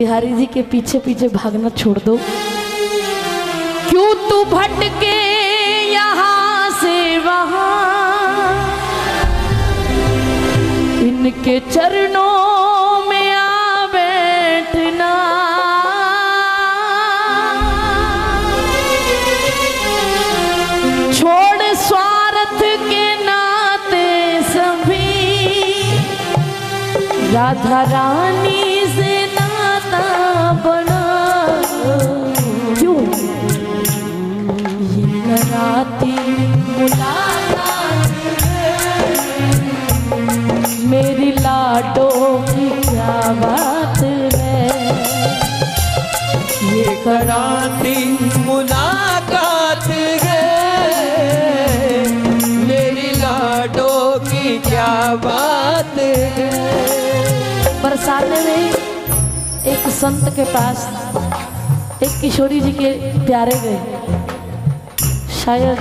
बिहारी जी के पीछे पीछे भागना छोड़ दो। क्यों तू भटके यहाँ से वहाँ, इनके चरणों में आ बैठना। छोड़ स्वार्थ के नाते सभी, राधा रानी से नाता बना। क्यों ये कराती मुलाकात मेरी लाडों की क्या बात है। ये कराती मुलाकात है मेरी लाडों की क्या बात है। बरसाने में एक संत के पास एक किशोरी जी के प्यारे गए। शायद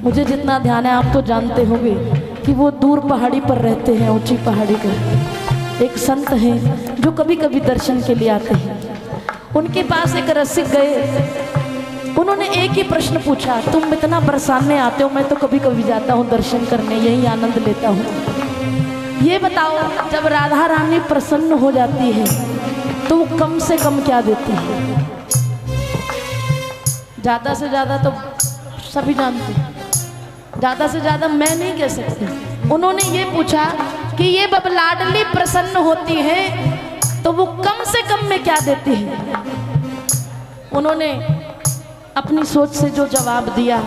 मुझे जितना ध्यान है आप तो जानते होंगे कि वो दूर पहाड़ी पर रहते हैं, ऊंची पहाड़ी पर। एक संत हैं जो कभी कभी दर्शन के लिए आते हैं। उनके पास एक रसिक गए। उन्होंने एक ही प्रश्न पूछा, तुम इतना बरसाने आते हो, मैं तो कभी कभी जाता हूँ दर्शन करने, यही आनंद लेता हूँ। ये बताओ जब राधा रानी प्रसन्न हो जाती है तो वो कम से कम क्या देती है? ज़्यादा से ज़्यादा तो सभी जानते हैं, ज़्यादा से ज़्यादा मैं नहीं कह सकती। उन्होंने ये पूछा कि ये बब लाडली प्रसन्न होती है तो वो कम से कम में क्या देती है? उन्होंने अपनी सोच से जो जवाब दिया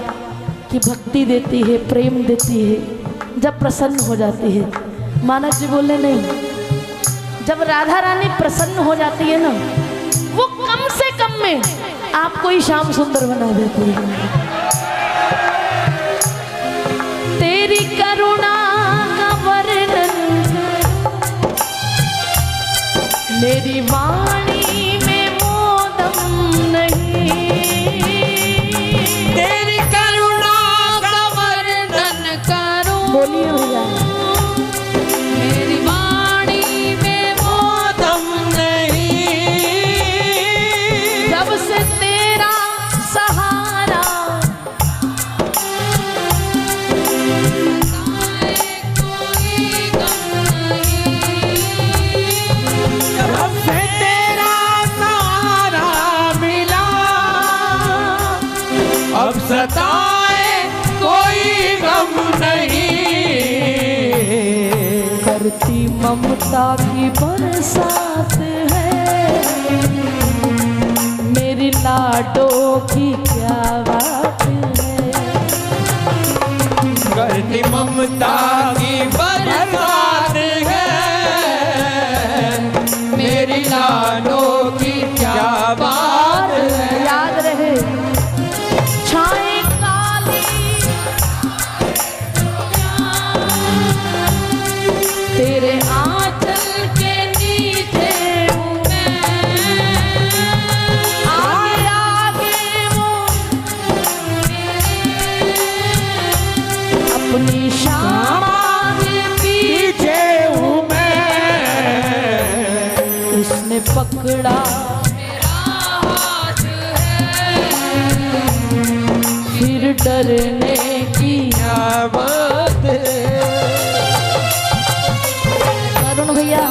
कि भक्ति देती है, प्रेम देती है, जब प्रसन्न हो जाती है। मानव जी बोले नहीं, जब राधा रानी प्रसन्न हो जाती है ना, वो कम से कम में आपको ही श्याम सुंदर बना देती है। तेरी करुणा का वर्णन मेरी वाणी में मोदम नहीं। तेरी करुणा का वर्णन करूं, बोलिए भैया। मेरी वाणी में मोदम नहीं। जब से तेरा सहारा कोई गम नहीं। जब से तेरा सहारा मिला, अब सताए कोई गम नहीं। करती ममता की बरसात है मेरी लाडों की क्या बात है। करती ममता की बरसात है मेरी लाडों की क्या बात है। याद रहे छाए काली तेरे आंचल के नीचे हूँ मैं। आगे आगे वो अपनी शाम के पीछे हूँ मैं। उसने पकड़ा फिर डरने की क्या बात है। अरुण भैया,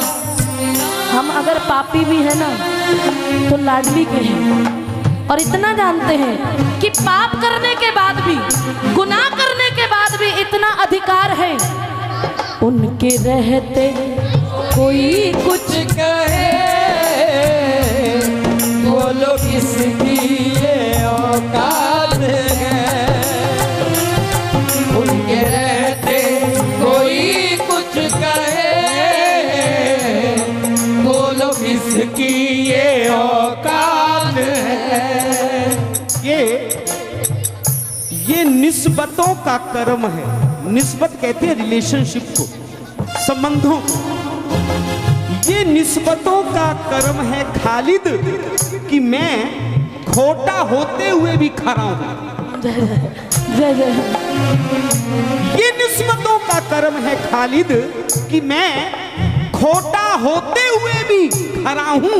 हम अगर पापी भी है ना तो लाडली के हैं। और इतना जानते हैं कि पाप करने के बाद भी, गुनाह करने के बाद भी इतना अधिकार है, उनके रहते कोई कुछ कहे बोलो किसकी ये औकात है। उनके रहते कोई कुछ कहे बोलो किसकी ये औकात है। ये निस्बतों का कर्म है। निस्बत कहते हैं रिलेशनशिप को, संबंधों को। ये निस्बतों का कर्म है खालिद कि मैं खोटा होते हुए भी खरा हूं। जय जय। ये निस्बतों का कर्म है खालिद कि मैं खोटा होते हुए भी खरा हूं।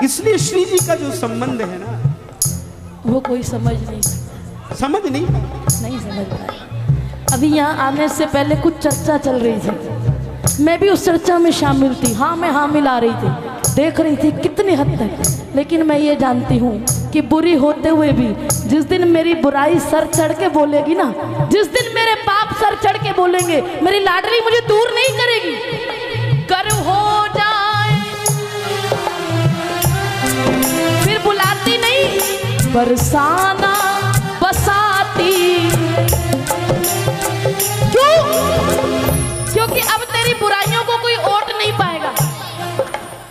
इसलिए श्री जी का जो संबंध है ना, वो कोई समझ नहीं समझ नहीं समझ पाया। अभी यहाँ आने से पहले कुछ चर्चा चल रही थी, मैं भी उस चर्चा में शामिल थी। हाँ, मैं हामिल आ रही थी, देख रही थी कितनी हद तक। लेकिन मैं ये जानती हूँ कि बुरी होते हुए भी जिस दिन मेरी बुराई सर चढ़ के बोलेगी ना, जिस दिन मेरे पाप सर चढ़ के बोलेंगे, मेरी लाडली मुझे दूर नहीं करेगी। कर हो जाए फिर बुलाती नहीं, बरसाना बसाती। क्यों? क्योंकि अब तेरी बुराइयों को कोई ओट नहीं पाएगा,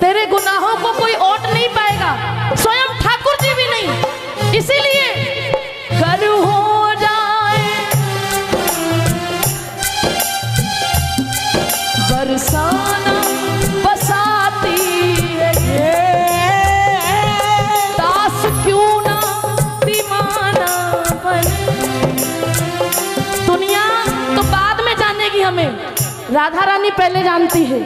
तेरे गुनाहों को कोई ओट नहीं पाएगा, स्वयं ठाकुर जी भी नहीं। इसीलिए कर हो जाए बरसाना बसाती दास क्यों ना दीवाना बने। दुनिया तो बाद में जानेगी हमें, राधा रानी पहले जानती है।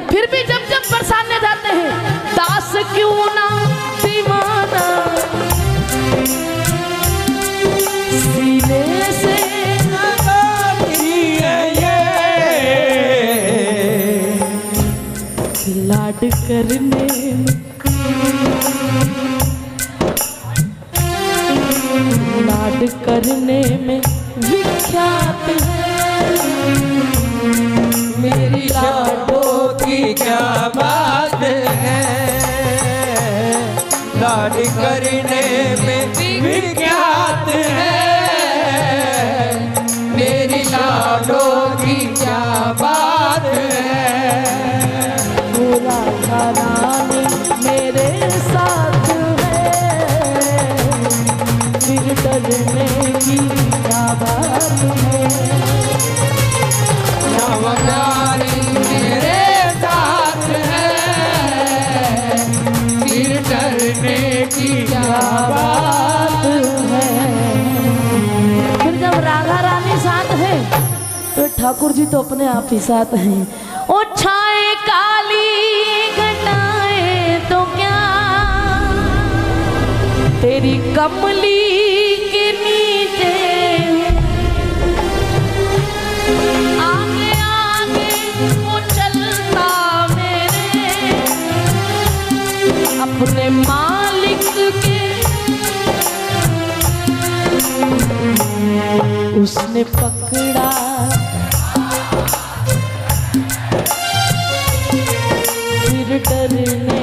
फिर भी जब जब बरसाने जाते हैं, दास क्यों ना दीवाना सीने से लाड करने लाड करने में विख्यात है मेरी लाडों की क्या बात है, लाड करने में विख्यात है। मेरी लाडों की क्या बात है। राधा रानी मेरे साथ है, फिर डरने की क्या बात है। नवनारी मेरे साथ है, फिर डरने की क्या बात है। फिर जब राधा रानी साथ है तो ठाकुर जी तो अपने आप ही साथ हैं। ओ छाए काली घटाए तो क्या तेरी कमली के नीचे, आगे आगे वो चलता मेरे अपने मालिक के। उसने पकड़ा फिर डरने